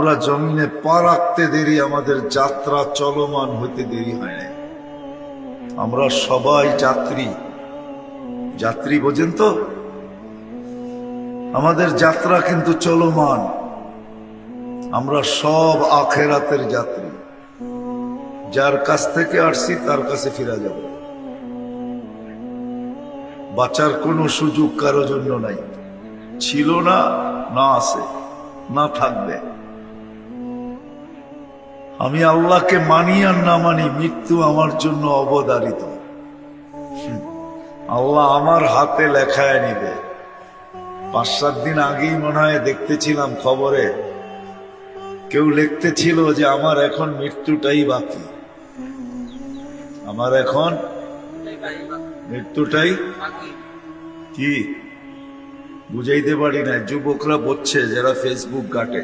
আমরা জমিনে পা রাখতে দেরি, আমাদের যাত্রা চলমান হতে দেরি হয় না। আমরা সবাই যাত্রী। যাত্রী বোঝেন তো? আমাদের যাত্রা কিন্তু চলমান। আমরা সব আখেরাতের যাত্রী। যার কাছ থেকে আসছি তার কাছে ফিরে যাব। বাঁচার কোনো সুযোগ কারো জন্য নাই। ছিল না, না আছে, না থাকবে। আমি আল্লাহকে মানি আর না মানি, মৃত্যু আমার জন্য অবধারিত। আল্লাহ আমার হাতে লেখায় নিবে। 5-7 দিন আগেই মনে হয় দেখতেছিলাম খবরে, কেউ লিখতেছিল যে আমার এখন মৃত্যুটাই বাকি, আমার এখন মৃত্যুটাই কি বুঝাইতে পারি না। যুবকরা বলছে যারা ফেসবুক ঘাটে,